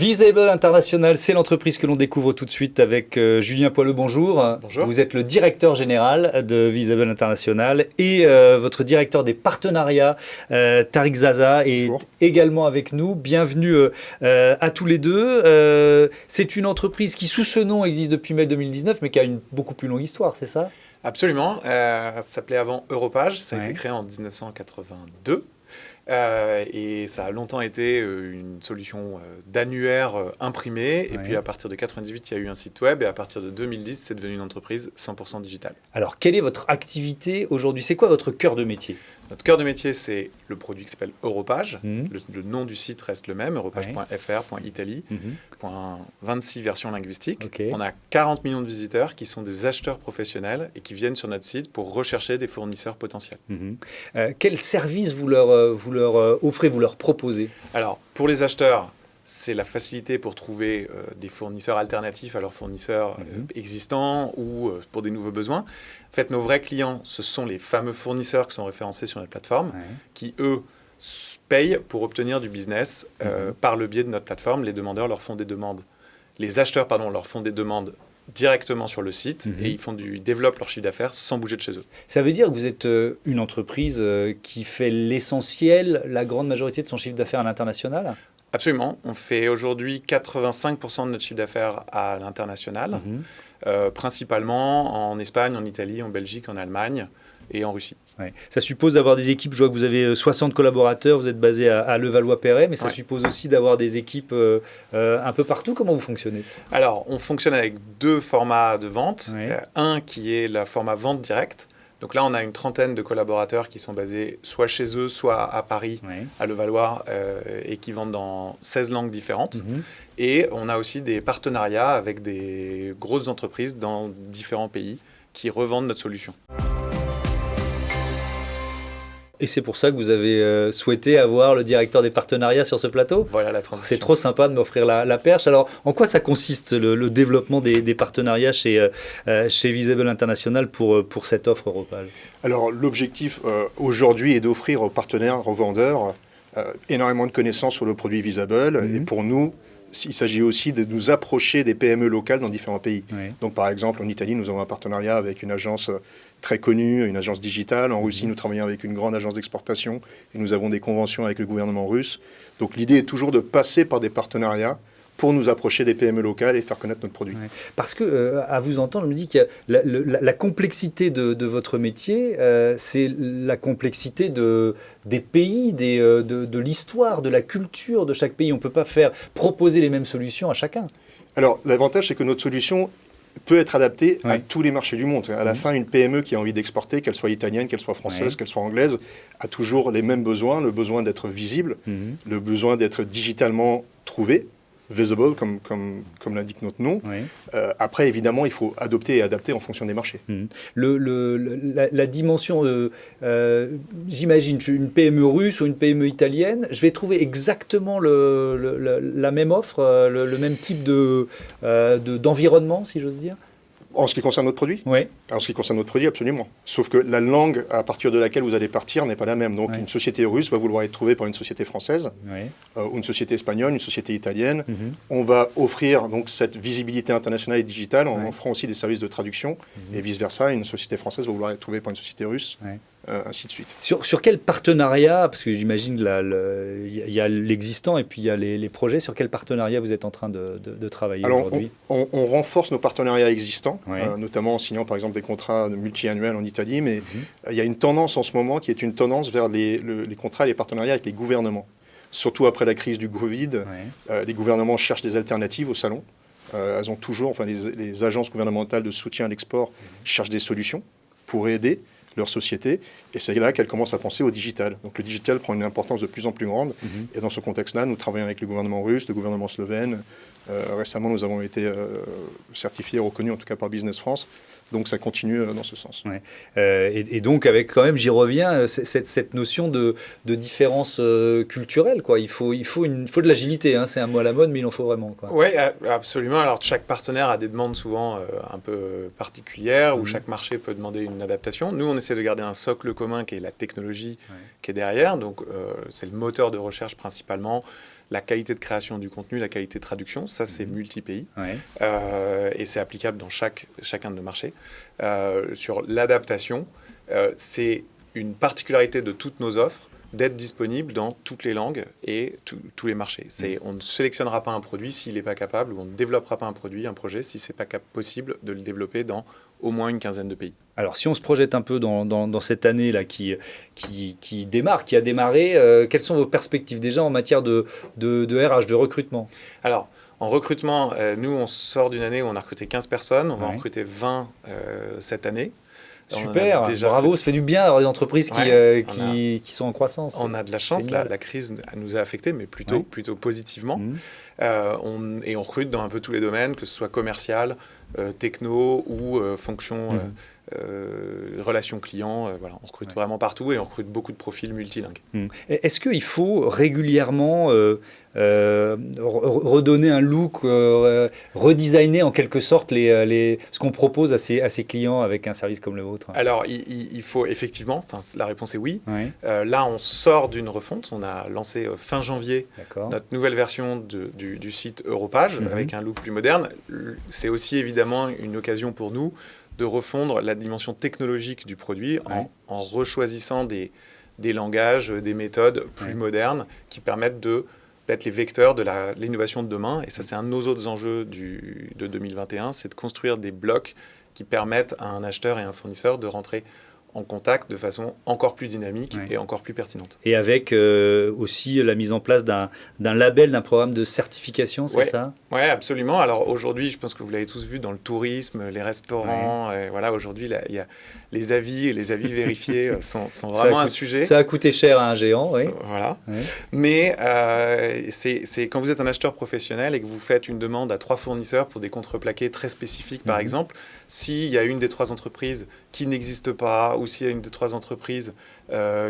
Visible International, c'est l'entreprise que l'on découvre tout de suite avec Julien Poileux. Bonjour. Bonjour. Vous êtes le directeur général de Visible International et votre directeur des partenariats, Tariq Zaza, est Bonjour. également avec nous. Bienvenue à tous les deux. C'est une entreprise qui, sous ce nom, existe depuis mai 2019, mais qui a une beaucoup plus longue histoire, c'est ça ? Absolument. Ça s'appelait avant Europage. Ça a Ouais. été créé en 1982. Et ça a longtemps été une solution d'annuaire imprimé. Et Ouais. puis à partir de 98, il y a eu un site web. Et à partir de 2010, c'est devenu une entreprise 100% digitale. Alors, quelle est votre activité aujourd'hui ? C'est quoi votre cœur de métier ? Notre cœur de métier, c'est le produit qui s'appelle Europage. Mhm. Le nom du site reste le même, europage.fr.italie, 26 versions linguistiques. Ok. On a 40 millions de visiteurs qui sont des acheteurs professionnels et qui viennent sur notre site pour rechercher des fournisseurs potentiels. Mhm. Quel service vous leur offrez, vous leur proposez ? Alors, pour les acheteurs, c'est la facilité pour trouver des fournisseurs alternatifs à leurs fournisseurs existants ou pour des nouveaux besoins. En fait, nos vrais clients, ce sont les fameux fournisseurs qui sont référencés sur notre plateforme, qui, eux, payent pour obtenir du business par le biais de notre plateforme. Les demandeurs leur font des demandes. Les acheteurs, leur font des demandes directement sur le site et ils développent leur chiffre d'affaires sans bouger de chez eux. Ça veut dire que vous êtes une entreprise qui fait l'essentiel, la grande majorité de son chiffre d'affaires à l'international ? Absolument. On fait aujourd'hui 85% de notre chiffre d'affaires à l'international, principalement en Espagne, en Italie, en Belgique, en Allemagne et en Russie. Ouais. Ça suppose d'avoir des équipes, je vois que vous avez 60 collaborateurs, vous êtes basé à Levallois-Perret, mais ça suppose aussi d'avoir des équipes un peu partout. Comment vous fonctionnez ? Alors, on fonctionne avec deux formats de vente. Ouais. Un qui est le format vente directe. Donc là, on a une trentaine de collaborateurs qui sont basés soit chez eux, soit à Paris, à Levallois, et qui vendent dans 16 langues différentes. Et on a aussi des partenariats avec des grosses entreprises dans différents pays qui revendent notre solution. Et c'est pour ça que vous avez souhaité avoir le directeur des partenariats sur ce plateau ? Voilà la transition. C'est trop sympa de m'offrir la perche. Alors, en quoi ça consiste le développement des partenariats chez Visible International pour cette offre Europage ? Alors, l'objectif aujourd'hui est d'offrir aux partenaires, aux vendeurs, énormément de connaissances sur le produit Visible. Et pour nous, il s'agit aussi de nous approcher des PME locales dans différents pays. Donc, par exemple, en Italie, nous avons un partenariat avec une agence très connue, une agence digitale. En Russie, nous travaillons avec une grande agence d'exportation et nous avons des conventions avec le gouvernement russe. Donc, l'idée est toujours de passer par des partenariats pour nous approcher des PME locales et faire connaître notre produit. Ouais. Parce que, à vous entendre, je me dis que la complexité de votre métier, c'est la complexité des pays, de l'histoire, de la culture de chaque pays. On ne peut pas proposer les mêmes solutions à chacun. Alors, l'avantage, c'est que notre solution peut être adaptée à tous les marchés du monde. À la fin, une PME qui a envie d'exporter, qu'elle soit italienne, qu'elle soit française, qu'elle soit anglaise, a toujours les mêmes besoins, le besoin d'être visible, le besoin d'être digitalement trouvé, visible, comme l'indique notre nom. Après, évidemment, il faut adopter et adapter en fonction des marchés. La dimension, j'imagine, une PME russe ou une PME italienne, je vais trouver exactement la même offre, le même type d'environnement, si j'ose dire. En ce qui concerne notre produit ? Oui. En ce qui concerne notre produit, absolument. Sauf que la langue à partir de laquelle vous allez partir n'est pas la même. Donc une société russe va vouloir être trouvée par une société française, ou une société espagnole, une société italienne. On va offrir donc cette visibilité internationale et digitale en offrant aussi des services de traduction. Et vice-versa, une société française va vouloir être trouvée par une société russe. Ainsi de suite. Sur quel partenariat, parce que j'imagine il y a l'existant et puis il y a les projets, sur quel partenariat vous êtes en train de travailler aujourd'hui ? On renforce nos partenariats existants, notamment en signant par exemple des contrats multi-annuels en Italie, mais il y a une tendance en ce moment qui est une tendance vers les contrats et les partenariats avec les gouvernements. Surtout après la crise du Covid, les gouvernements cherchent des alternatives au salon. Elles ont toujours, les agences gouvernementales de soutien à l'export cherchent des solutions pour aider leur société, et c'est là qu'elle commence à penser au digital. Donc le digital prend une importance de plus en plus grande, et dans ce contexte-là, nous travaillons avec le gouvernement russe, le gouvernement slovène. Récemment, nous avons été certifiés et reconnus, en tout cas par Business France. Donc ça continue dans ce sens. Et donc avec quand même, j'y reviens, cette notion de différence culturelle, quoi. Il faut de l'agilité, hein. C'est un mot à la mode, mais il en faut vraiment, quoi. Oui, absolument. Alors chaque partenaire a des demandes souvent un peu particulières, où chaque marché peut demander une adaptation. Nous, on essaie de garder un socle commun qui est la technologie qui est derrière. Donc c'est le moteur de recherche principalement. la qualité de création du contenu, la qualité de traduction. Ça, c'est multi-pays. Ouais. Et c'est applicable dans chacun de nos marchés. Sur l'adaptation, c'est une particularité de toutes nos offres d'être disponible dans toutes les langues et tous les marchés. On ne sélectionnera pas un produit s'il n'est pas capable, ou on ne développera pas un projet, si ce n'est pas possible de le développer dans au moins une quinzaine de pays. Alors, si on se projette un peu dans cette année-là qui démarre, qui a démarré, quelles sont vos perspectives déjà en matière de RH, de recrutement? Alors, en recrutement, nous, on sort d'une année où on a recruté 15 personnes. On va en recruter 20 cette année. Super, bravo, ça fait du bien d'avoir des entreprises qui sont en croissance. On a de la chance, la crise nous a affectés, mais plutôt positivement. Et on recrute dans un peu tous les domaines, que ce soit commercial, techno ou fonction, relations clients. Voilà, on recrute vraiment partout et on recrute beaucoup de profils multilingues. Est-ce qu'il faut régulièrement redonner un look, redesigner en quelque sorte ce qu'on propose à ses clients avec un service comme le vôtre? Alors, il faut effectivement, la réponse est oui. Là, on sort d'une refonte. On a lancé fin janvier notre nouvelle version du site Europage avec un look plus moderne. C'est aussi évidemment une occasion pour nous de refondre la dimension technologique du produit en rechoisissant des langages, des méthodes plus modernes qui permettent d'être les vecteurs de l'innovation de demain. Et ça, c'est un de nos autres enjeux de 2021, c'est de construire des blocs qui permettent à un acheteur et un fournisseur de rentrer en contact de façon encore plus dynamique et encore plus pertinente. Et avec aussi la mise en place d'un label, d'un programme de certification, c'est ça? Oui, absolument. Alors aujourd'hui, je pense que vous l'avez tous vu dans le tourisme, les restaurants. Voilà, aujourd'hui, il y a les avis vérifiés sont vraiment un sujet. Ça a coûté cher à un géant, oui. Voilà. Mais c'est quand vous êtes un acheteur professionnel et que vous faites une demande à 3 fournisseurs pour des contreplaqués très spécifiques, par exemple, s'il y a une des 3 entreprises qui n'existe pas, ou s'il y a une des 3 entreprises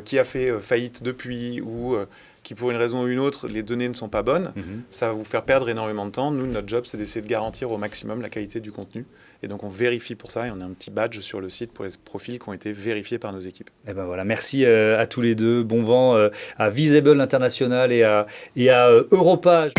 qui a fait faillite depuis, ou qui pour une raison ou une autre, les données ne sont pas bonnes, ça va vous faire perdre énormément de temps. Nous, notre job, c'est d'essayer de garantir au maximum la qualité du contenu. Et donc, on vérifie pour ça et on a un petit badge sur le site pour les profils qui ont été vérifiés par nos équipes. Et ben voilà, merci à tous les deux. Bon vent à Visible International et à Europage.